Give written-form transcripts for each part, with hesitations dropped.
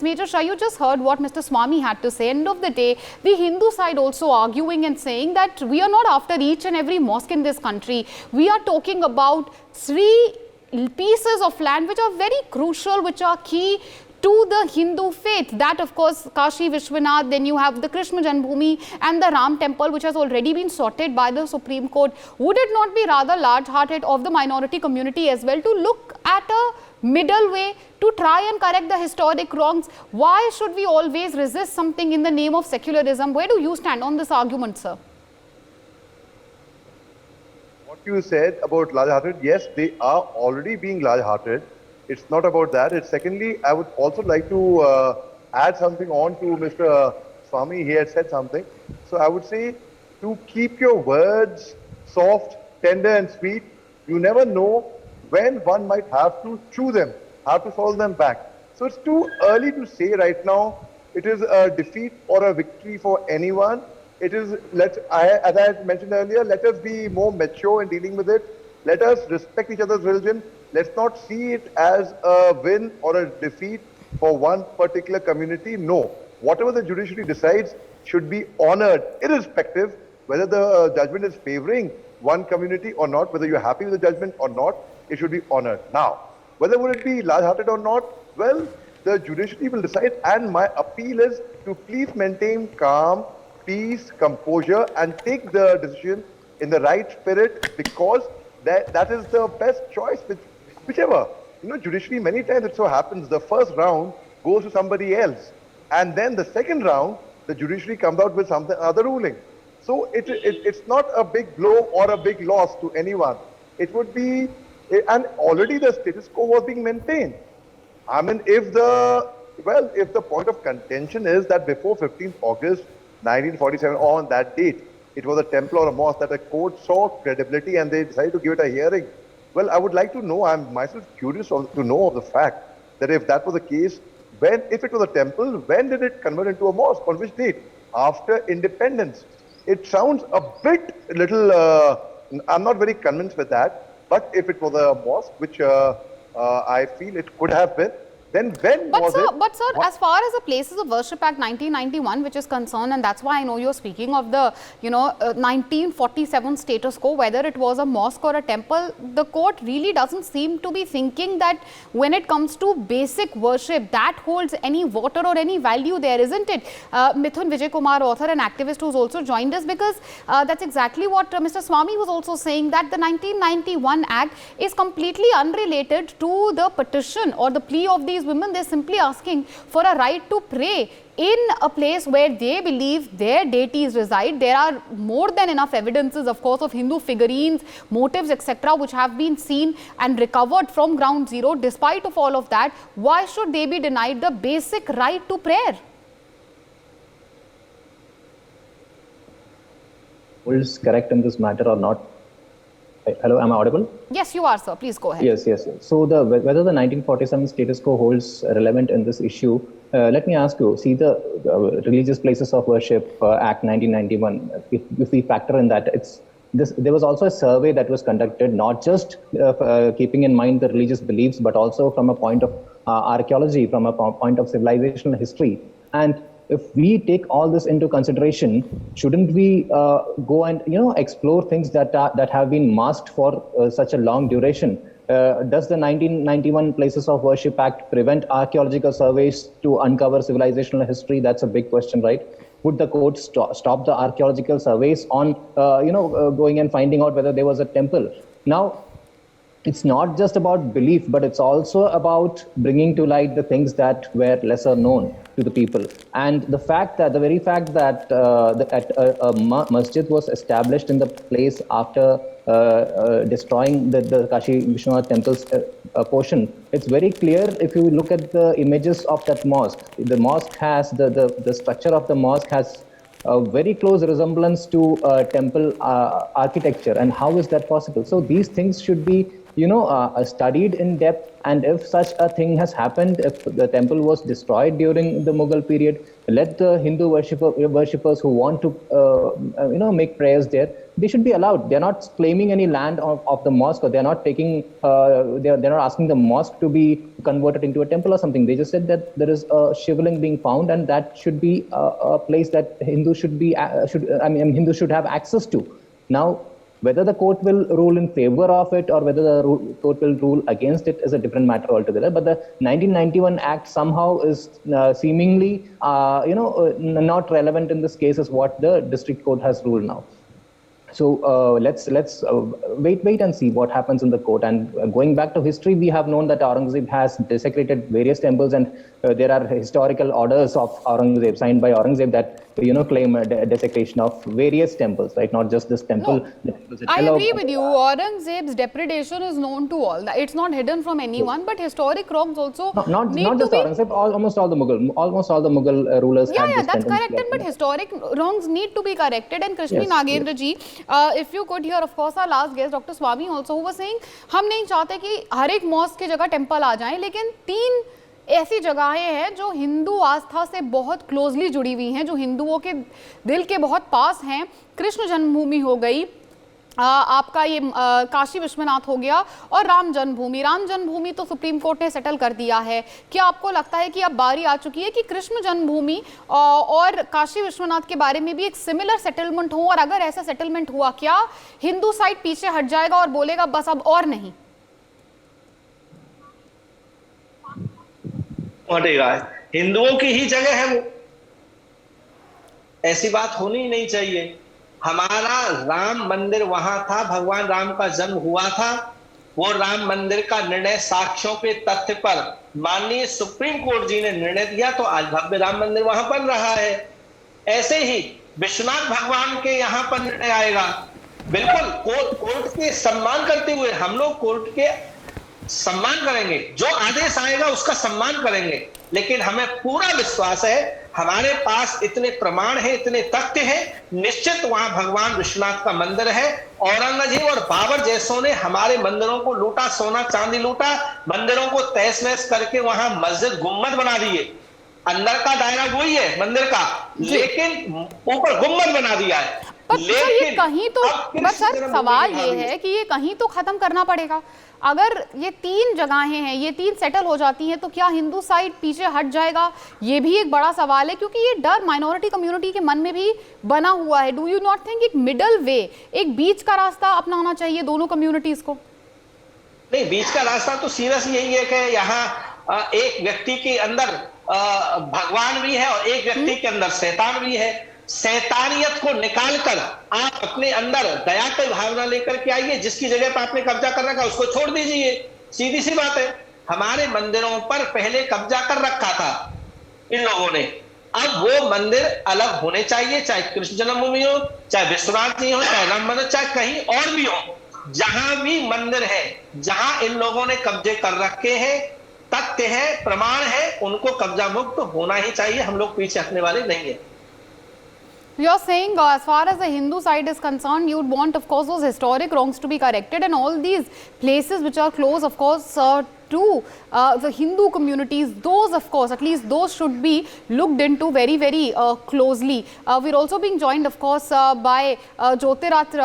Major Shah, you just heard what Mr. Swami had to say. End of the day, the Hindu side also arguing and saying that we are not after each and every mosque in this country. We are talking about 3 pieces of land which are very crucial, which are key to the Hindu faith. That, of course, Kashi Vishwanath, then you have the Krishna Janmabhoomi and the Ram temple, which has already been sorted by the Supreme Court. Would it not be rather large-hearted of the minority community as well to look at a middle way to try and correct the historic wrongs? Why should we always resist something in the name of secularism? Where do you stand on this argument, sir? What you said about large-hearted, yes, they are already being large-hearted. It's not about that. It's secondly, I would also like to add something on to Mr. Swami. He had said something. So I would say to keep your words soft, tender and sweet. You never know when one might have to chew them, have to swallow them back. So it's too early to say right now it is a defeat or a victory for anyone. It is, as I had mentioned earlier, let us be more mature in dealing with it. Let us respect each other's religion. Let's not see it as a win or a defeat for one particular community. No, whatever the judiciary decides should be honored, irrespective whether the judgment is favoring one community or not, whether you're happy with the judgment or not, it should be honored. Now, whether would it be large-hearted or not, well, the judiciary will decide, and my appeal is to please maintain calm, peace, composure, and take the decision in the right spirit, because that is the best choice, whichever. You know, judiciary, many times it so happens, the first round goes to somebody else, and then the second round, the judiciary comes out with something, other ruling. So it's not a big blow or a big loss to anyone. It would be, and already the status quo was being maintained. I mean, if the point of contention is that before 15th August 1947, or on that date, it was a temple or a mosque that the court saw credibility and they decided to give it a hearing. Well, I would like to know, I'm myself curious to know of the fact that if that was the case, if it was a temple, when did it convert into a mosque? On which date? After independence. It sounds a bit little, I'm not very convinced with that, but if it was a mosque, which I feel it could have been, then when was it? But sir, as far as the Places of Worship Act 1991, which is concerned, and that's why I know you're speaking of the, 1947 status quo, whether it was a mosque or a temple, the court really doesn't seem to be thinking that when it comes to basic worship, that holds any water or any value there, isn't it? Mithun Vijay Kumar, author and activist who's also joined us, because that's exactly what Mr. Swami was also saying, that the 1991 Act is completely unrelated to the petition or the plea of these women. They're simply asking for a right to pray in a place where they believe their deities reside. There are more than enough evidences, of course, of Hindu figurines, motifs, etc., which have been seen and recovered from ground zero. Despite of all of that, why should they be denied the basic right to prayer? Is correct in this matter or not? Hello, am I audible? Yes, you are, sir. Please go ahead. Yes. So whether the 1947 status quo holds relevant in this issue, let me ask you, see the Religious Places of Worship Act 1991, if we factor in that, there was also a survey that was conducted, not just keeping in mind the religious beliefs, but also from a point of archaeology, from a point of civilizational history. And if we take all this into consideration, shouldn't we go and explore things that have been masked for such a long duration? Does the 1991 Places of Worship Act prevent archaeological surveys to uncover civilizational history? That's a big question, right? Would the court stop the archaeological surveys on going and finding out whether there was a temple? Now, it's not just about belief, but it's also about bringing to light the things that were lesser known to the people. And the very fact that a masjid was established in the place after destroying the Kashi Vishwanath temple's portion, it's very clear if you look at the images of that mosque. The mosque has, the structure of the mosque has a very close resemblance to temple architecture. And how is that possible? So these things should be studied in depth, and if such a thing has happened, if the temple was destroyed during the Mughal period, let the Hindu worshippers who want to make prayers there, they should be allowed. They're not claiming any land of the mosque, or they're not taking, they're not asking the mosque to be converted into a temple or something. They just said that there is a shivling being found, and that should be a place that Hindus Hindus should have access to. Now, whether the court will rule in favor of it or whether the court will rule against it is a different matter altogether. But the 1991 Act somehow is seemingly, not relevant in this case as what the district court has ruled now. So let's wait and see what happens in the court. And going back to history, we have known that Aurangzeb has desecrated various temples, and there are historical orders of Aurangzeb signed by Aurangzeb that claim desecration of various temples, right? Not just this temple. No, I agree with you. Aurangzeb's depredation is known to all. It's not hidden from anyone, but historic wrongs also not just Aurangzeb. Almost all the Mughal rulers. Yeah, that's corrected. But historic wrongs need to be corrected. And Krishmi Nagendra ji, if you could hear, of course, our last guest, Dr. Swami, also who was saying, हम नहीं चाहते कि हर एक mask की जगह temple आ जाएं, लेकिन 3 ऐसी जगहें हैं जो हिंदू आस्था से बहुत क्लोजली जुड़ी हुई हैं, जो हिंदुओं के दिल के बहुत पास हैं. कृष्ण जन्मभूमि हो गई, आपका ये काशी विश्वनाथ हो गया, और राम जन्मभूमि तो सुप्रीम कोर्ट ने सेटल कर दिया है. क्या आपको लगता है कि अब बारी आ चुकी है कि कृष्ण जन्मभूमि और काशी विश्वनाथ के बारे में भी एक सिमिलर सेटलमेंट हो, और अगर ऐसा सेटलमेंट हुआ, क्या हिंदू साइड पीछे हट जाएगा और बोलेगा बस अब और नहीं? हटेगा, हिंदुओं की ही जगह है वो, ऐसी बात होनी ही नहीं चाहिए. हमारा राम मंदिर वहां था, भगवान राम का जन्म हुआ था. वो राम मंदिर का निर्णय साक्ष्यों के तथ्य पर माननीय सुप्रीम कोर्ट जी ने निर्णय दिया, तो आज भव्य राम मंदिर वहां बन रहा है. ऐसे ही विश्वनाथ भगवान के यहां पर निर्णय आएगा, बिल्कुल कोर्ट के सम्मान करते हुए हम लोग कोर्ट के सम्मान करेंगे, जो आदेश आएगा उसका सम्मान करेंगे. लेकिन हमें पूरा विश्वास है, हमारे पास इतने प्रमाण हैं, इतने तथ्य हैं, निश्चित वहां भगवान विश्वनाथ का मंदिर है. औरंगजेब और बाबर जैसों ने हमारे मंदिरों को लूटा, सोना चांदी लूटा, मंदिरों को तहस नहस करके वहां मस्जिद गुम्बद बना दिए. अंदर का दायरा वही है मंदिर का, लेकिन ऊपर गुम्बद बना दिया है. लेकिन कहीं तो, बस सर सवाल ये है कि ये कहीं तो खत्म करना पड़ेगा. अगर ये 3 जगहें हैं, ये 3 सेटल हो जाती हैं, तो क्या हिंदू साइड पीछे हट जाएगा? ये भी एक बड़ा सवाल है, क्योंकि ये डर माइनॉरिटी कम्युनिटी के मन में भी बना हुआ है. डू यू नॉट थिंक एक मिडल वे, एक बीच का रास्ता अपनाना चाहिए दोनों कम्युनिटीज को? नहीं, बीच का रास्ता तो सीधा सी यही है कि यहाँ एक व्यक्ति के अंदर भगवान भी है और एक व्यक्ति के अंदर शैतान भी है. शैतानियत को निकालकर आप अपने अंदर दया की भावना लेकर के आइए. जिसकी जगह पर आपने कब्जा कर रखा उसको छोड़ दीजिए, सीधी सी बात है. हमारे मंदिरों पर पहले कब्जा कर रखा था इन लोगों ने, अब वो मंदिर अलग होने चाहिए, चाहे कृष्ण जन्मभूमि हो, चाहे विश्वनाथ जी हो, चाहे राम मंदिर, चाहे कहीं और भी हो. जहां भी मंदिर है, जहां इन लोगों ने कब्जे कर रखे हैं, तथ्य है, प्रमाण है, उनको कब्जा मुक्त होना ही चाहिए. हम लोग पीछे हटने वाले नहीं है. You're saying as far as the Hindu side is concerned, you'd want, of course, those historic wrongs to be corrected, and all these places which are close, of course, to the Hindu communities, those, of course, at least those should be looked into very, very closely. We're also being joined, of course, by Jyotirnath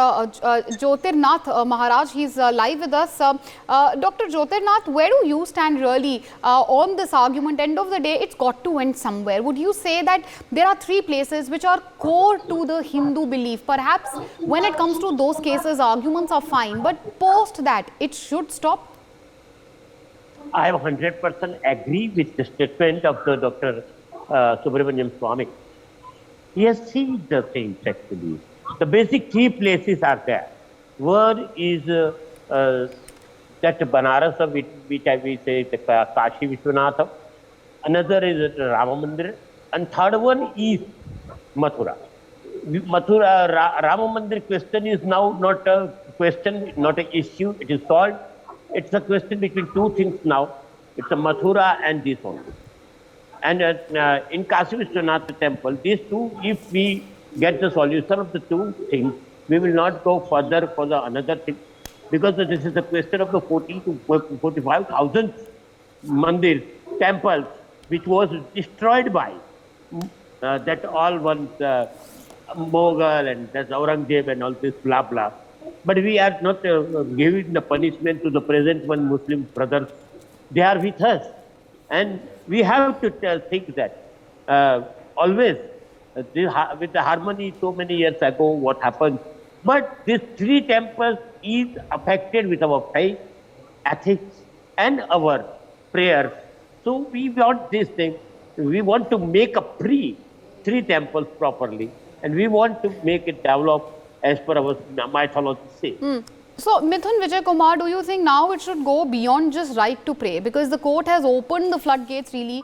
Maharaj. He's live with us. Dr. Jyotirnath, where do you stand really on this argument? End of the day, it's got to end somewhere. Would you say that there are 3 places which are core to the Hindu belief? Perhaps when it comes to those cases, arguments are fine, but post that, it should stop? I 100% agree with the statement of the Dr. Subramaniam Swami. He has seen the things actually. The basic 3 places are there. One is that Banaras, which I will say the Kashi Vishwanath. Another is Rama Mandir, and third one is Mathura. Rama Mandir question is now not a question, not an issue. It is solved. It's a question between 2 things now. It's a Mathura and this one. And in Kashi Vishwanath temple, these 2, if we get the solution of the 2 things, we will not go further for the another thing, because this is a question of the 40 to 45,000 mandir temples which was destroyed by that all one Mughal and there's Aurangzeb and all this blah blah. But we are not giving the punishment to the present one Muslim brothers. They are with us. And we have to think that always with the harmony so many years ago, what happened. But these three temples is affected with our faith, ethics, and our prayers. So we want this thing. We want to make a three temples properly, and we want to make it develop as per our mythology say. So, Mithun Vijay Kumar, do you think now it should go beyond just right to pray? Because the court has opened the floodgates really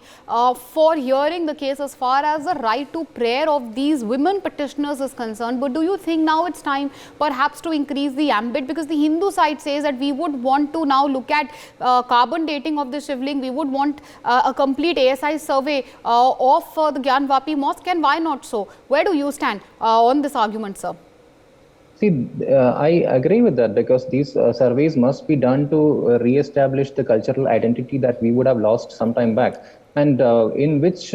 for hearing the case as far as the right to prayer of these women petitioners is concerned. But do you think now it's time perhaps to increase the ambit? Because the Hindu side says that we would want to now look at carbon dating of the Shivling. We would want a complete ASI survey of the Gyanvapi mosque. And why not so? Where do you stand on this argument, sir? See, I agree with that, because these surveys must be done to re-establish the cultural identity that we would have lost some time back. And in which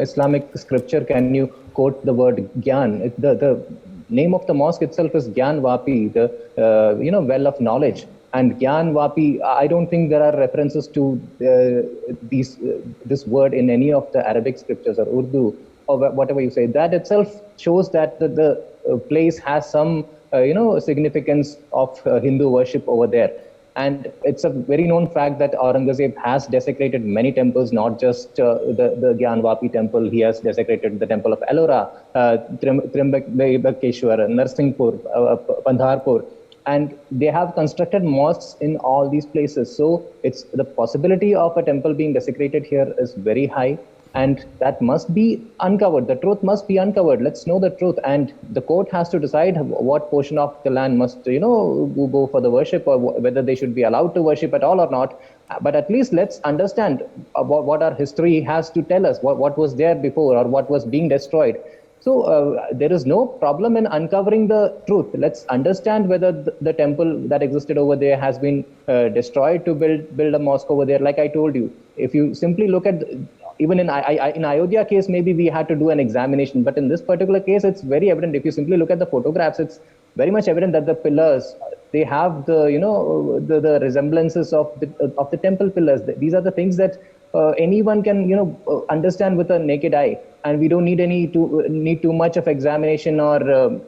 Islamic scripture can you quote the word Gyan? The name of the mosque itself is Gyanvapi, the well of knowledge. And Gyanvapi, I don't think there are references to this word in any of the Arabic scriptures or Urdu or whatever you say. That itself shows that the place has some significance of Hindu worship over there. And it's a very known fact that Aurangzeb has desecrated many temples, not just the Gyanvapi temple. He has desecrated the temple of Ellora, Trimbakeshwar, Narsinghpur, Pandharpur. And they have constructed mosques in all these places. So it's the possibility of a temple being desecrated here is very high. And that must be uncovered. The truth must be uncovered. Let's know the truth. And the court has to decide what portion of the land must, go for the worship, or whether they should be allowed to worship at all or not. But at least let's understand what our history has to tell us, what was there before or what was being destroyed. So there is no problem in uncovering the truth. Let's understand whether the temple that existed over there has been destroyed to build a mosque over there. Like I told you, if you simply look at even in Ayodhya case, maybe we had to do an examination, but in this particular case, it's very evident. If you simply look at the photographs, it's very much evident that the pillars, they have the resemblances of the temple pillars. These are the things that anyone can understand with a naked eye, and we don't need too much of examination or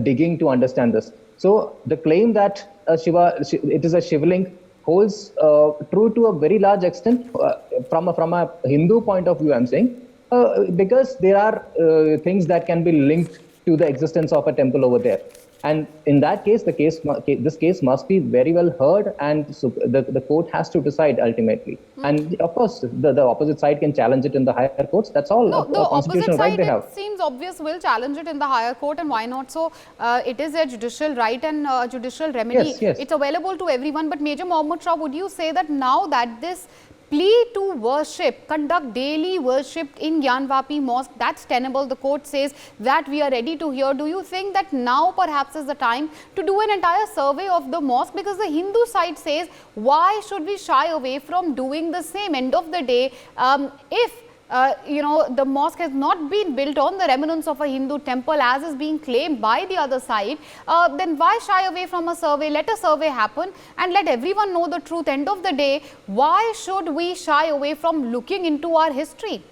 digging to understand this. So the claim that it is a Shivling holds true to a very large extent from a Hindu point of view, I'm saying, because there are things that can be linked to the existence of a temple over there. And in that case, this case must be very well heard, and so the court has to decide ultimately. And of course, the opposite side can challenge it in the higher courts. That's all. No, the constitutional opposite right side, they have. it seems obvious, will challenge it in the higher court, and why not? So it is a judicial right and judicial remedy. Yes. It's available to everyone. But Major Mohammad Shah, would you say that now that this plea to worship, conduct daily worship in Gyanvapi mosque, that's tenable, the court says that we are ready to hear. Do you think that now perhaps is the time to do an entire survey of the mosque? Because the Hindu side says, why should we shy away from doing the same? End of the day, if the mosque has not been built on the remnants of a Hindu temple as is being claimed by the other side, then why shy away from a survey? Let a survey happen and let everyone know the truth. End of the day, why should we shy away from looking into our history?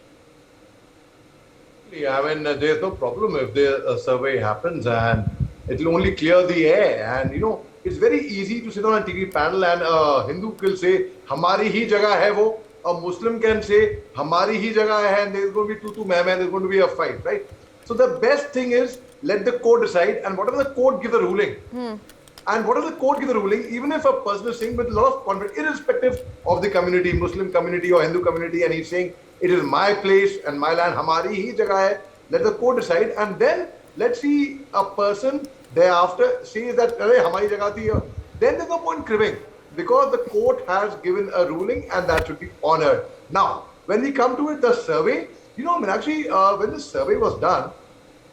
I mean, there's no problem if the survey happens, and it will only clear the air. And it's very easy to sit on a TV panel and a Hindu will say, "Hamari hi jagah hai wo." A Muslim can say, "Hamari hi jagah hai," and there's going to be tu main, there's going to be a fight, right? So the best thing is let the court decide, and whatever the court give the ruling, and whatever the court give the ruling, even if a person is saying with a lot of confidence, irrespective of the community, Muslim community or Hindu community, and he's saying it is my place and my land, hamari hi jagah hai, let the court decide, and then let's see a person thereafter says that hamari jagah thi, then there's no point cribbing. Because the court has given a ruling and that should be honored. Now, when we come to it, the survey, when the survey was done,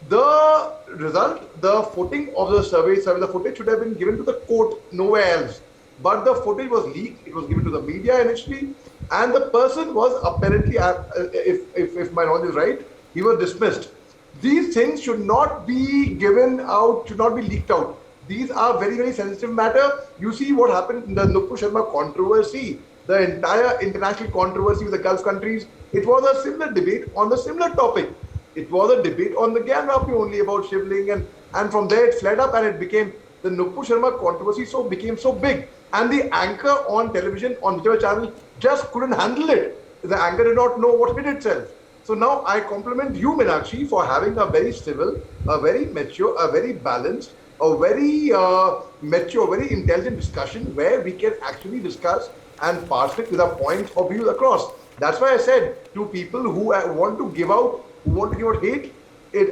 the result, the footing of the survey, the footage should have been given to the court, nowhere else. But the footage was leaked, it was given to the media initially, and the person was apparently, if my knowledge is right, he was dismissed. these things should not be given out, should not be leaked out. These are very, very sensitive matter. You see what happened in the Nupur Sharma controversy, the entire international controversy with the Gulf countries. It was a similar debate on the similar topic. It was a debate on the Gyanvapi only about shivling, and from there it fled up and it became the Nupur Sharma controversy became so big. And the anchor on television, on whichever channel, just couldn't handle it. The anchor did not know what hit itself. So now I compliment you, Meenakshi, for having a very civil, a very mature, a very balanced, a very mature, very intelligent discussion where we can actually discuss and parse it with our points of view across. That's why I said to people who want to give out hate,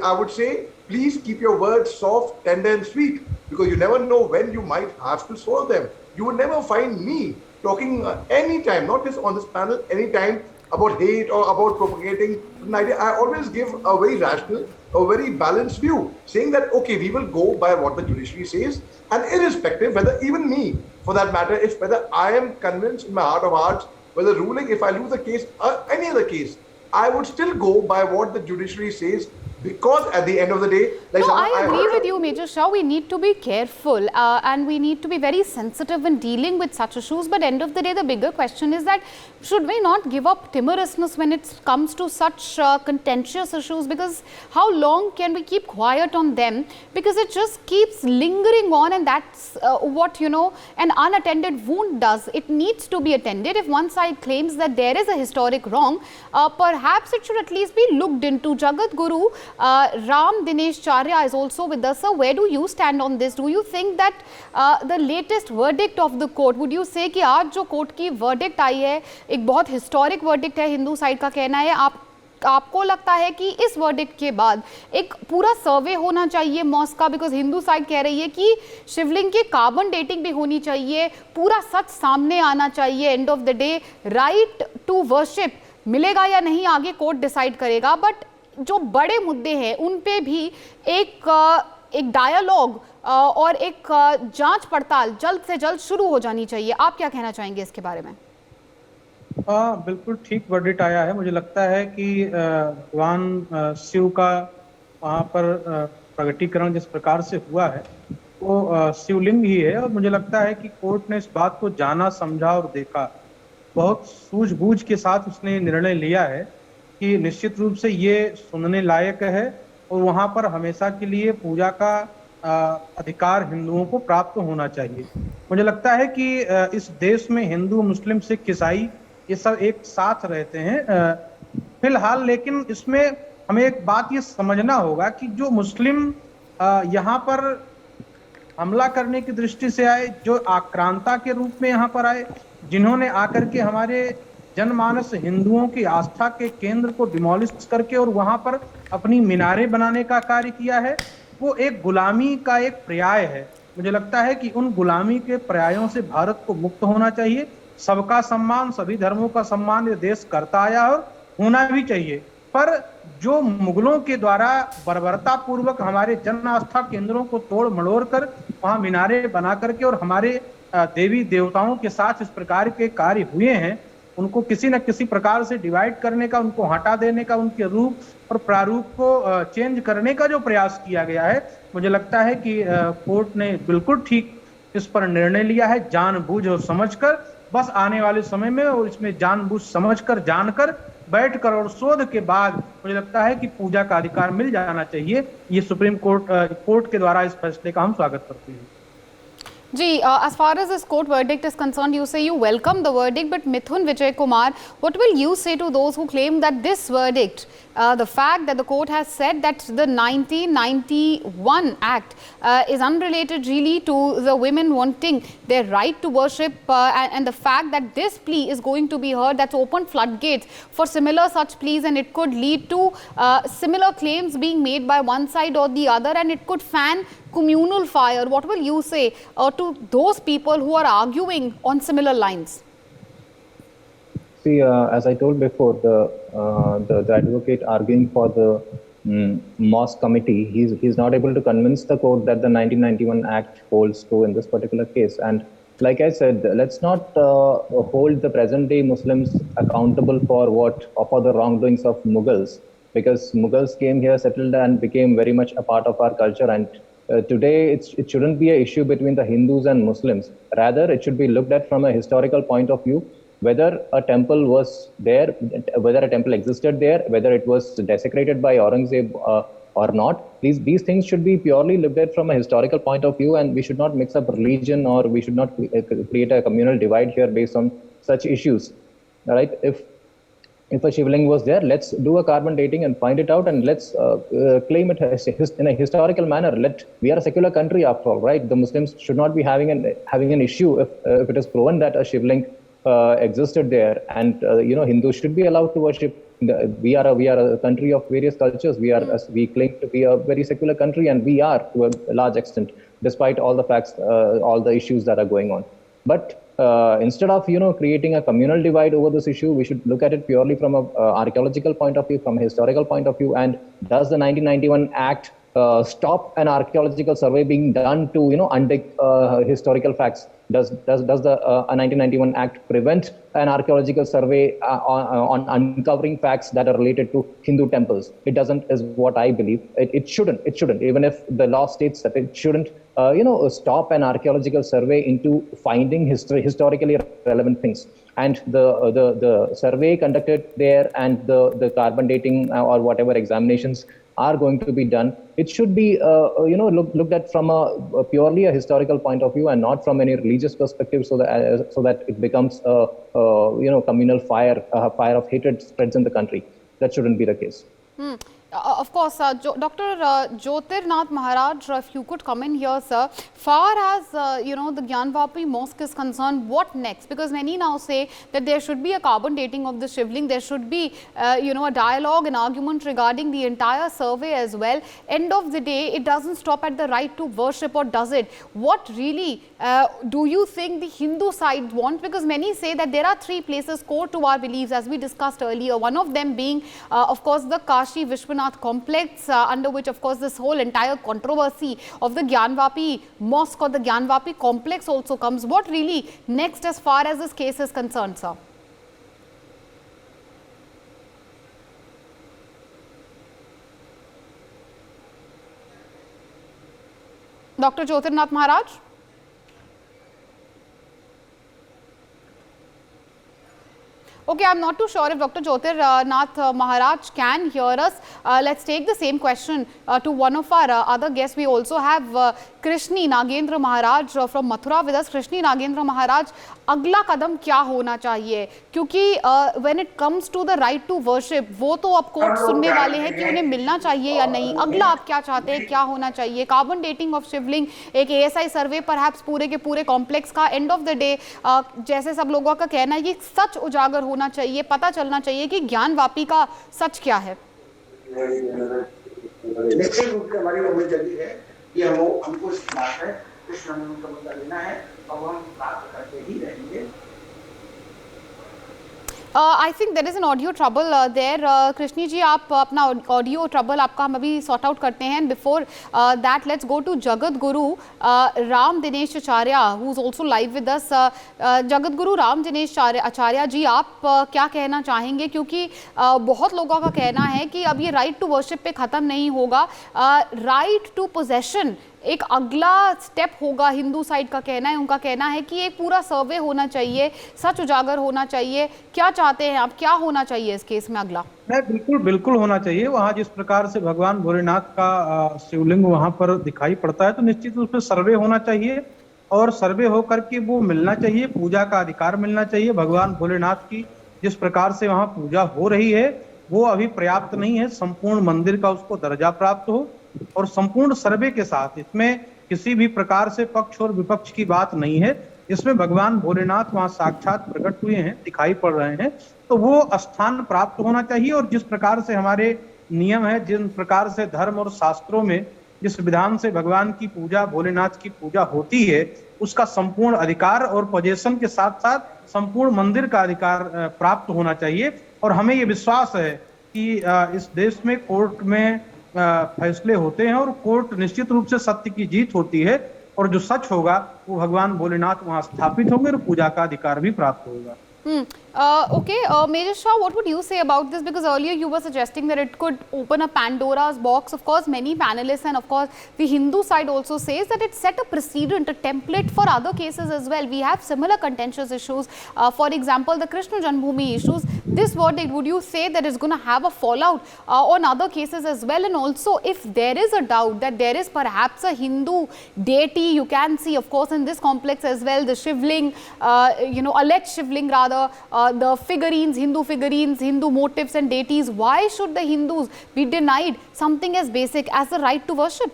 I would say, please keep your words soft, tender and sweet, because you never know when you might have to swallow them. You will never find me talking anytime, not just on this panel, anytime about hate or about propagating an idea. I always give a very rational, a very balanced view, saying that, okay, we will go by what the judiciary says, and irrespective, whether even me, for that matter, if whether I am convinced in my heart of hearts, whether ruling, if I lose a case or any other case, I would still go by what the judiciary says, because at the end of the day, no, I agree with you, Major Shah. We need to be careful and we need to be very sensitive in dealing with such issues. But end of the day, the bigger question is that should we not give up timorousness when it comes to such contentious issues? Because how long can we keep quiet on them? Because it just keeps lingering on, and that's what, you know, an unattended wound does. It needs to be attended. If one side claims that there is a historic wrong, perhaps it should at least be looked into. Jagat Guru Ram Dinesh Charya is also with us. Sir, where do you stand on this? Do you think that the latest verdict of the court, would you say कि आज जो court की verdict आई है, एक बहुत historic verdict है, Hindu side का कहना है, आपको लगता है कि इस वर्डिक्ट के बाद एक पूरा सर्वे होना चाहिए मॉस्क का? बिकॉज हिंदू साइड कह रही है कि शिवलिंग की कार्बन डेटिंग भी होनी चाहिए, पूरा सच सामने आना चाहिए. End of the day right to worship मिलेगा या नहीं आगे कोर्ट डिसाइड करेगा, बट जो बड़े मुद्दे हैं उन पे भी एक डायलॉग और एक जांच पड़ताल जल्द से जल्द शुरू हो जानी चाहिए. आप क्या कहना चाहेंगे इसके बारे में? बिल्कुल ठीक वर्डिक्ट आया है. मुझे लगता है कि भगवान शिव का वहाँ पर प्रगटीकरण जिस प्रकार से हुआ है वो शिवलिंग ही है, और मुझे लगता है कि कोर्ट ने इस बात को जाना, समझा और देखा. बहुत सूझबूझ के साथ उसने निर्णय लिया है कि निश्चित रूप से ये सुनने लायक है और वहाँ पर हमेशा के लिए पूजा का अधिकार हिंदुओं को प्राप्त होना चाहिए. मुझे लगता है कि इस देश में हिंदू, मुस्लिम, सिख, ईसाई ये सब एक साथ रहते हैं फिलहाल, लेकिन इसमें हमें एक बात ये समझना होगा कि जो मुस्लिम यहाँ पर हमला करने की दृष्टि से आए, जो आक्रांता के रूप में यहाँ पर आए, जिन्होंने आकर के हमारे जनमानस हिंदुओं की आस्था के केंद्र को डिमोलिश करके और वहां पर अपनी मीनारें बनाने का कार्य किया है, वो एक गुलामी का एक पर्याय है. मुझे लगता है कि उन गुलामी के पर्यायों से भारत को मुक्त होना चाहिए. सबका सम्मान, सभी धर्मों का सम्मान ये देश करता आया और होना भी चाहिए. पर जो मुगलों के द्वारा बर्बरता पूर्वक हमारे जन आस्था केंद्रों को तोड़ मड़ोड़ कर वहां मीनारें बना करके और हमारे देवी देवताओं के साथ इस प्रकार के कार्य हुए हैं, उनको किसी न किसी प्रकार से डिवाइड करने का, उनको हटा देने का, उनके रूप और प्रारूप को चेंज करने का जो प्रयास किया गया है, मुझे लगता है कि कोर्ट ने बिल्कुल ठीक इस पर निर्णय लिया है, जानबूझ और समझकर. बस आने वाले समय में और इसमें जानबूझ समझकर, जानकर, बैठकर और शोध के बाद मुझे लगता है कि पूजा का अधिकार मिल जाना चाहिए. ये सुप्रीम कोर्ट के द्वारा इस फैसले का हम स्वागत करते हैं. Ji, as far as this court verdict is concerned, you say you welcome the verdict, but Mithun Vijay Kumar, what will you say to those who claim that this verdict, the fact that the court has said that the 1991 Act is unrelated really to the women wanting their right to worship, and the fact that this plea is going to be heard, that's opened floodgates for similar such pleas, and it could lead to similar claims being made by one side or the other, and it could fan communal fire. What will you say to those people who are arguing on similar lines? See, as I told before, the advocate arguing for the mosque committee, he's not able to convince the court that the 1991 Act holds true in this particular case. And like I said, let's not hold the present-day Muslims accountable for the wrongdoings of Mughals. because Mughals came here, settled, and became very much a part of our culture. And today, it shouldn't be an issue between the Hindus and Muslims. Rather, it should be looked at from a historical point of view, whether a temple was there, whether a temple existed there, whether it was desecrated by Aurangzeb or not. These things should be purely looked at from a historical point of view, and we should not mix up religion, or we should not create a communal divide here based on such issues. All right? If a Shivling was there, let's do a carbon dating and find it out, and let's claim it in a historical manner. We are a secular country after all, right? The Muslims should not be having an issue if it is proven that a Shivling existed there, and Hindus should be allowed to worship. We are a country of various cultures. We claim to be a very secular country, and we are to a large extent, despite all the facts, all the issues that are going on. But instead of creating a communal divide over this issue, we should look at it purely from a archaeological point of view, from a historical point of view. And does the 1991 Act stop an archaeological survey being done to undig historical facts? Does the 1991 Act prevent an archaeological survey on uncovering facts that are related to Hindu temples? It doesn't, is what I believe. It shouldn't. Even if the law states that it shouldn't, stop an archaeological survey into finding historically relevant things. And the survey conducted there, and the carbon dating or whatever examinations are going to be done, it should be looked at from a purely a historical point of view, and not from any religious perspective, so that it becomes a communal fire of hatred spreads in the country. That shouldn't be the case. Of course, Dr. Jyotirnath Maharaj, if you could come in here, sir. Far as the Gyanvapi mosque is concerned, what next? Because many now say that there should be a carbon dating of the Shivling. There should be a dialogue and argument regarding the entire survey as well. End of the day, it doesn't stop at the right to worship, or does it? What really do you think the Hindu side wants? Because many say that there are three places core to our beliefs, as we discussed earlier. One of them being, of course, the Kashi Vishwanath complex, under which, of course, this whole entire controversy of the Gyanvapi mosque or the Gyanvapi complex also comes. What really next as far as this case is concerned, sir? Dr. Jyotirnath Maharaj? Okay, I'm not too sure if Dr. Jyotirnath Maharaj can hear us. Let's take the same question to one of our other guests. We also have Krishni Nagendra Maharaj from Mathura with us. Krishni Nagendra Maharaj, अगला कदम क्या होना चाहिए? क्योंकि when it comes to the right to worship, वो तो अब court सुनने वाले हैं कि उन्हें मिलना चाहिए या नहीं. अगला आप क्या चाहते हैं, क्या होना चाहिए? कार्बन डेटिंग ऑफ शिवलिंग, एक ASI सर्वे परहैप्स पूरे के पूरे कॉम्प्लेक्स का. एंड ऑफ द डे, जैसे सब लोगों का कहना है, ये सच उजागर होना चाहिए, पता चलना चाहिए कि ज्ञानवापी का सच क्या है. निश्चित रूप से हमारी उम्मीद जगी है कि हमको इस बात है, कृष्ण ने उनका मुद्दा लेना है और हम प्राप्त करके ही रहेंगे. I think there is an audio trouble there. Krishni ji, आप अपना audio trouble आपका हम अभी sort out करते हैं. Before that, let's go to Jagat Guru Ram Dinesh Acharya, who is also live with us. Jagat Guru Ram Dinesh Acharya जी, आप क्या कहना चाहेंगे? क्योंकि बहुत लोगों का कहना है कि अब ये right to worship पे ख़त्म नहीं होगा. Right to possession एक अगला स्टेप होगा. हिंदू साइड का कहना है, उनका कहना है कि एक पूरा सर्वे होना चाहिए, सच उजागर होना चाहिए. क्या चाहते हैं आप, क्या होना चाहिए इस केस में अगला? नहीं, बिल्कुल होना चाहिए. वहाँ जिस प्रकार से भगवान भोलेनाथ का शिवलिंग वहाँ पर दिखाई पड़ता है, तो निश्चित रूप से सर्वे होना चाहिए, और सर्वे होकर के वो मिलना चाहिए, पूजा का अधिकार मिलना चाहिए. भगवान भोलेनाथ की जिस प्रकार से वहाँ पूजा हो रही है, वो अभी पर्याप्त नहीं है. संपूर्ण मंदिर का उसको दर्जा प्राप्त हो, और संपूर्ण सर्वे के साथ इसमें किसी भी प्रकार से पक्ष और विपक्ष की बात नहीं है. इसमें भगवान भोलेनाथ वहां साक्षात प्रकट हुए हैं, दिखाई पड़ रहे हैं, तो वो स्थान प्राप्त होना चाहिए. और जिस प्रकार से हमारे नियम है, जिन प्रकार से धर्म और शास्त्रों में जिस विधान से भगवान की पूजा, भोलेनाथ की पूजा होती है, उसका संपूर्ण अधिकार और पोजेशन के साथ साथ संपूर्ण मंदिर का अधिकार प्राप्त होना चाहिए. और हमें ये विश्वास है कि इस देश में कोर्ट में फैसले होते हैं, और कोर्ट निश्चित रूप से सत्य की जीत होती है, और जो सच होगा वो भगवान भोलेनाथ वहां स्थापित होंगे और पूजा का अधिकार भी प्राप्त होगा. Okay, Major Shah, what would you say about this? Because earlier you were suggesting that it could open a Pandora's box. Of course, many panelists and of course the Hindu side also says that it set a precedent, a template for other cases as well. We have similar contentious issues. For example, the Krishna Janmabhoomi issues. This verdict, would you say that is going to have a fallout on other cases as well? And also, if there is a doubt that there is perhaps a Hindu deity, you can see, of course, in this complex as well, the Shivling, alleged Shivling rather, the figurines, Hindu motifs and deities. Why should the Hindus be denied something as basic as the right to worship?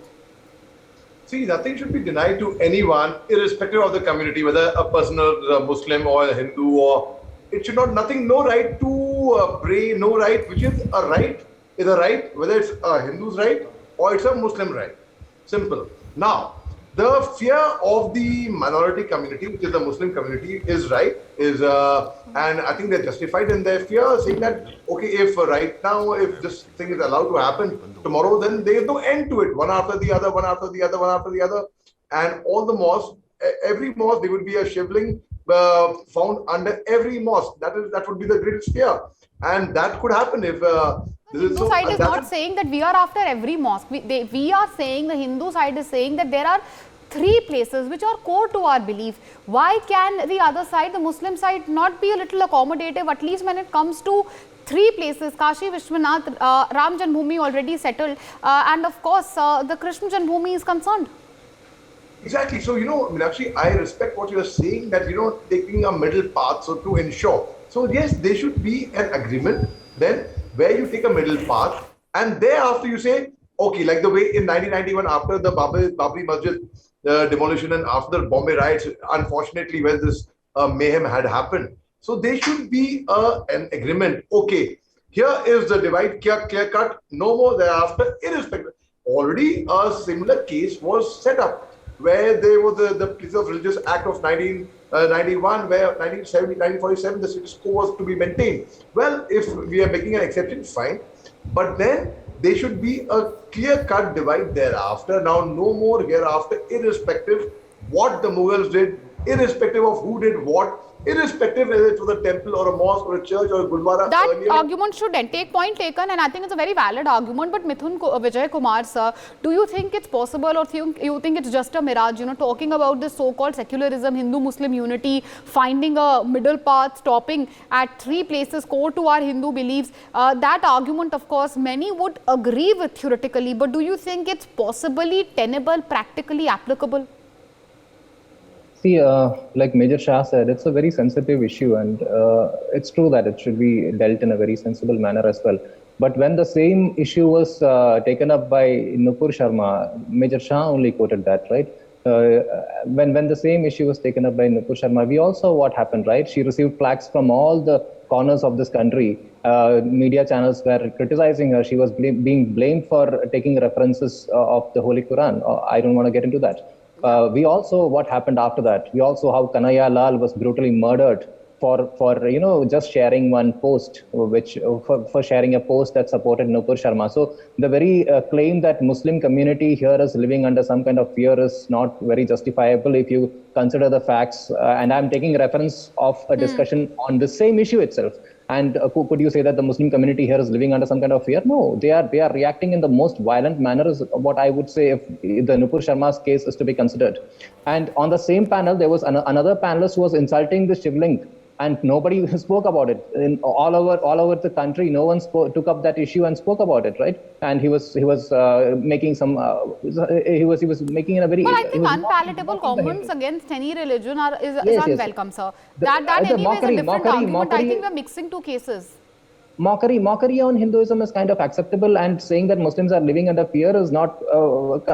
See, nothing should be denied to anyone, irrespective of the community, whether a person is a Muslim or a Hindu, or it should not, no right to pray, no right, which is a right, whether it's a Hindu's right or it's a Muslim right. Simple. Now, the fear of the minority community, which is the Muslim community, is right, and I think they're justified in their fear, saying that, okay, if right now, if this thing is allowed to happen tomorrow, then there is no end to it, one after the other, and all the mosques, every mosque, there would be a Shivling found under every mosque. That would be the greatest fear, and that could happen if the Hindu side is not saying that we are after every mosque. We are saying, the Hindu side is saying that there are 3 places which are core to our belief. Why can the other side, the Muslim side, not be a little accommodative, at least when it comes to 3 places, Kashi Vishwanath, Ram Janmabhoomi already settled, and of course the Krishna Janmabhoomi is concerned. Exactly. So, Meenakshi, I respect what you are saying, that, taking a middle path, so to ensure. So, yes, there should be an agreement then where you take a middle path, and thereafter you say, okay, like the way in 1991 after the Babri Masjid demolition and after the Bombay riots, unfortunately, when this mayhem had happened. So there should be an agreement. Okay, here is the divide, clear cut, no more thereafter, irrespective. Already a similar case was set up where there was the Place of Religious Act of 1991, where 1947, the status quo was to be maintained. Well, if we are making an exception, fine. But then there should be a clear-cut divide thereafter. Now, no more hereafter, irrespective what the Mughals did, irrespective of who did what, irrespective whether it was a temple or a mosque or a church or a gurdwara. That argument should take point taken, and I think it's a very valid argument. But Vijay Kumar sir, do you think it's possible, or you think it's just a mirage, talking about this so-called secularism, Hindu-Muslim unity, finding a middle path, stopping at 3 places core to our Hindu beliefs? That argument, of course, many would agree with theoretically, but do you think it's possibly tenable, practically applicable? See, like Major Shah said, it's a very sensitive issue, and it's true that it should be dealt in a very sensible manner as well. But when the same issue was taken up by Nupur Sharma, Major Shah only quoted that, right? When the same issue was taken up by Nupur Sharma, we all saw what happened, right? She received plaques from all the corners of this country. Media channels were criticizing her. She was being blamed for taking references of the Holy Quran. I don't want to get into that. We also what happened after that. We also how Kanhaiya Lal was brutally murdered for just sharing one post, for sharing a post that supported Nupur Sharma. So the very claim that Muslim community here is living under some kind of fear is not very justifiable if you consider the facts. And I'm taking reference of a discussion on the same issue itself. And could you say that the Muslim community here is living under some kind of fear? No, they are reacting in the most violent manner is what I would say if the Nupur Sharma's case is to be considered. And on the same panel, there was another panelist who was insulting the Shivling, and nobody spoke about it. All over the country, no one took up that issue and spoke about it, right? And he was making some he was making a very. But I think unpalatable comments against any religion is unwelcome, sir. That anyway is a different argument. I think we're mixing 2 cases. Mockery on Hinduism is kind of acceptable, and saying that Muslims are living under fear is not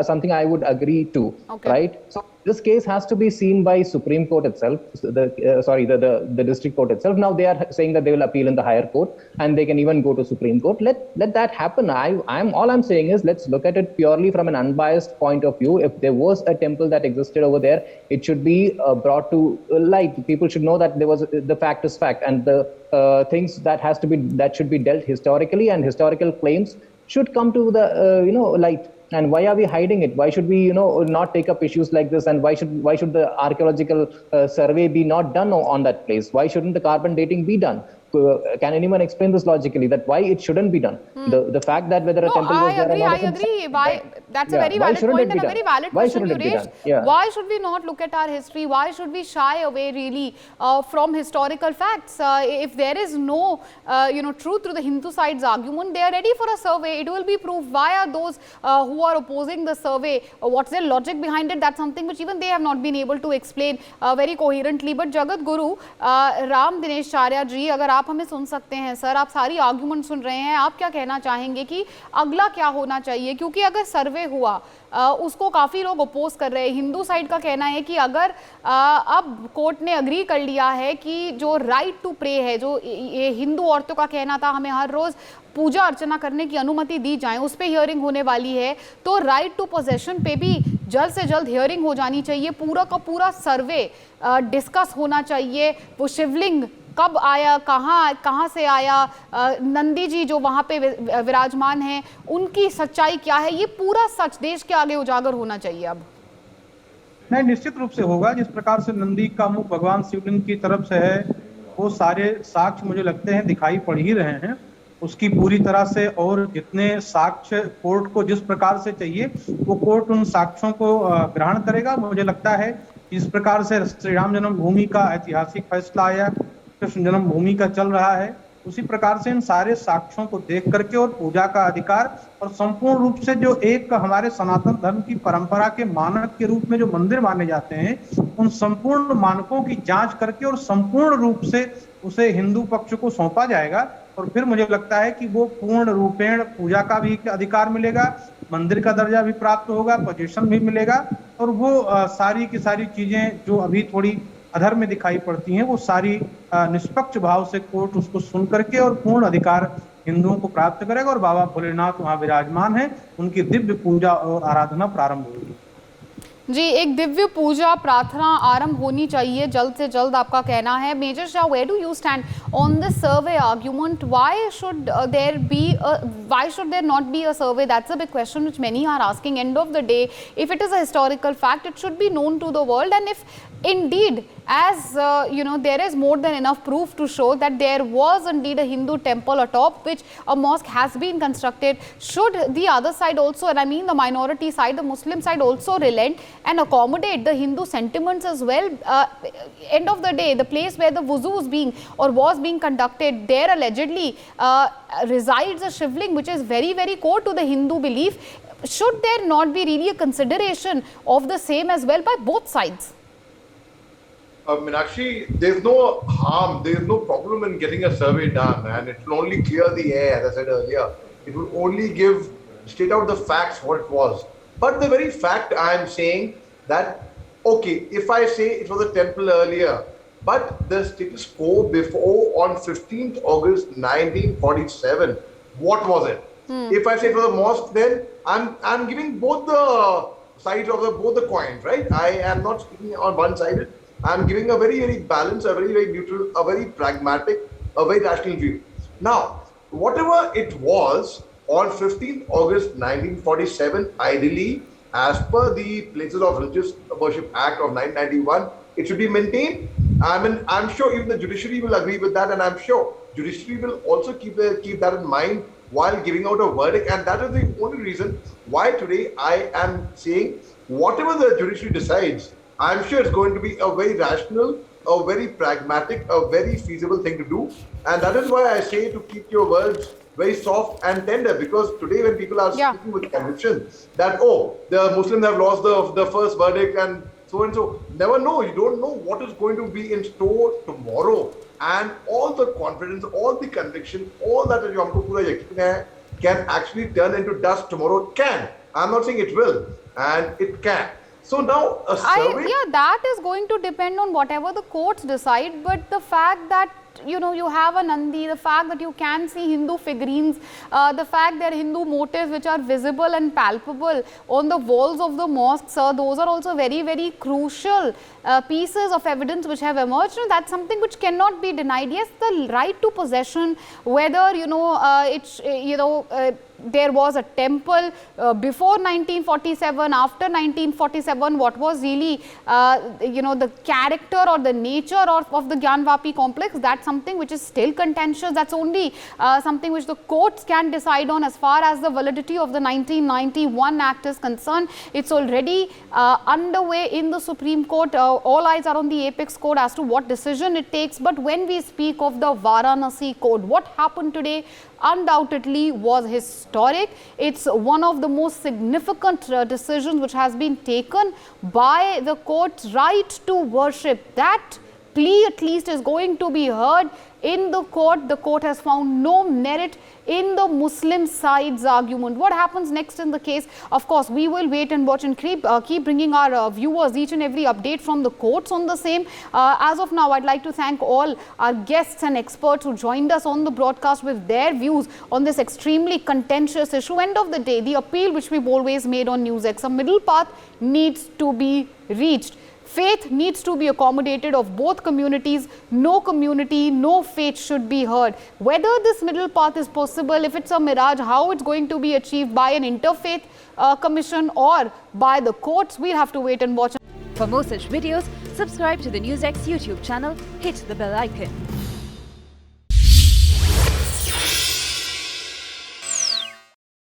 something I would agree to, right? So this case has to be seen by Supreme Court itself, the district court itself. Now they are saying that they will appeal in the higher court, and they can even go to Supreme Court. Let that happen. All I'm saying is, let's look at it purely from an unbiased point of view. If there was a temple that existed over there, it should be brought to light. People should know that the fact is fact, and the things that should be dealt historically, and historical claims should come to the light. And why are we hiding it? Why should we, not take up issues like this? And why should the archaeological survey be not done on that place? Why shouldn't the carbon dating be done? Can anyone explain this logically, that why it shouldn't be done? The fact that whether a temple was there or not. I agree. Why? That's a very valid point and a very valid question you raised. Why should we not look at our history? Why should we shy away really from historical facts? If there is no, truth to the Hindu side's argument, they are ready for a survey. It will be proved. Why are those who are opposing the survey? What's their logic behind it? That's something which even they have not been able to explain very coherently. But Jagat Guru, Ram Dinesh Charya ji, अगर आप हमें सुन सकते हैं sir, आप सारी argument सुन रहे हैं, आप क्या कहना चाहेंगे कि अगला क्या होना चाहिए? क्योंकि अगर सर्वे हुआ उसको काफ़ी लोग अपोज कर रहे हैं। हिंदू साइड का कहना है कि अगर अब कोर्ट ने अग्री कर लिया है कि जो राइट टू प्रे है, जो ये हिंदू औरतों का कहना था हमें हर रोज़ पूजा अर्चना करने की अनुमति दी जाए, उस पर हियरिंग होने वाली है, तो राइट टू पोजेशन पे भी जल्द से जल्द हियरिंग हो जानी चाहिए। पूरा का पूरा सर्वे डिस्कस होना चाहिए। वो शिवलिंग कब आया, कहाँ से आया, नंदी जी जो वहाँ पे विराजमान हैं, उनकी सच्चाई क्या है, ये पूरा सच देश के आगे उजागर होना चाहिए। अब नहीं, निश्चित रूप से होगा। जिस प्रकार से नंदी का मुख भगवान शिवलिंग की तरफ से है, वो सारे साक्ष्य मुझे लगते हैं दिखाई पड़ ही रहे हैं उसकी पूरी तरह से। और जितने साक्ष्य कोर्ट को जिस प्रकार से चाहिए, वो कोर्ट उन साक्ष्यों को ग्रहण करेगा। मुझे लगता है जिस प्रकार से श्री राम जन्मभूमि का ऐतिहासिक फैसला आया, कृष्ण जन्मभूमि का चल रहा है, उसी प्रकार से इन सारे साक्ष्यों को देख करके और पूजा का अधिकार और संपूर्ण रूप से जो एक हमारे सनातन धर्म की परंपरा के मानक के रूप में जो मंदिर माने जाते हैं, उन संपूर्ण मानकों की जांच करके और संपूर्ण रूप से उसे हिंदू पक्ष को सौंपा जाएगा। और फिर मुझे लगता है कि वो पूर्ण रूपेण पूजा का भी अधिकार मिलेगा, मंदिर का दर्जा भी प्राप्त होगा, पोजीशन भी मिलेगा, और वो सारी की सारी चीजें जो अभी थोड़ी अधर्म में दिखाई पड़ती हैं, वो सारी निष्पक्ष भाव से कोर्ट उसको सुन करके और पूर्ण अधिकार हिंदुओं को प्राप्त करेगा। और बाबा भोलेनाथ वहां विराजमान है, उनकी दिव्य पूजा और आराधना प्रारंभ होगी। जी, एक दिव्य पूजा प्रार्थना आरंभ होनी चाहिए जल्द से जल्द, आपका कहना है। Major Shah, where do you stand on this survey argument? Why should there not be a survey? That's a big question which many are asking. End of the day, if it is a historical fact, it should be known to the world, and if indeed, as there is more than enough proof to show that there was indeed a Hindu temple atop which a mosque has been constructed, should the other side also, and I mean the minority side, the Muslim side, also relent and accommodate the Hindu sentiments as well? End of the day, the place where the wuzu is being or was being conducted, there allegedly resides a shivling which is very, very core to the Hindu belief. Should there not be really a consideration of the same as well by both sides? Meenakshi, there's no harm, there's no problem in getting a survey done, and it will only clear the air, as I said earlier. It will only give straight out the facts what it was. But the very fact I am saying that, okay, if I say it was a temple earlier, but the status quo before on 15th August 1947, what was it? If I say it was a mosque, then I'm giving both the sides of both the coins, right? I am not speaking on one-sided. I'm giving a very, very balanced, a very, very neutral, a very pragmatic, a very rational view. Now, whatever it was on 15th August 1947, ideally, as per the Places of Religious Worship Act of 1991, it should be maintained. I'm sure even the judiciary will agree with that, and I'm sure judiciary will also keep that in mind while giving out a verdict. And that is the only reason why today I am saying whatever the judiciary decides, I'm sure it's going to be a very rational, a very pragmatic, a very feasible thing to do. And that is why I say to keep your words very soft and tender, because today when people are speaking with conviction that, oh, the Muslims have lost the first verdict and so, never know. You don't know what is going to be in store tomorrow. And all the confidence, all the conviction, all that you humko pura yakin hai, can actually turn into dust tomorrow. It can. I'm not saying it will. And it can. So now a survey... that is going to depend on whatever the courts decide, but the fact that you have a Nandi, the fact that you can see Hindu figurines, the fact there are Hindu motifs which are visible and palpable on the walls of the mosques, those are also very, very crucial pieces of evidence which have emerged, and that's something which cannot be denied. Yes, the right to possession, whether there was a temple before 1947, after 1947, what was really, the character or the nature of the Gyanvapi complex, that's something which is still contentious. That's only something which the courts can decide on as far as the validity of the 1991 Act is concerned. It's already underway in the Supreme Court. All eyes are on the apex court as to what decision it takes. But when we speak of the Varanasi Code, what happened today undoubtedly was historic. It's one of the most significant decisions which has been taken by the court's right to worship. That plea at least is going to be heard in the court. The court has found no merit in the Muslim side's argument. What happens next in the case? Of course, we will wait and watch and keep bringing our viewers each and every update from the courts on the same. As of now, I'd like to thank all our guests and experts who joined us on the broadcast with their views on this extremely contentious issue. End of the day, the appeal which we've always made on NewsX, a middle path needs to be reached. Faith needs to be accommodated of both communities. No community, no faith should be heard. Whether this middle path is possible, if it's a mirage, how it's going to be achieved by an interfaith commission or by the courts, we'll have to wait and watch. For more such videos, subscribe to the NewsX YouTube channel, hit the bell icon.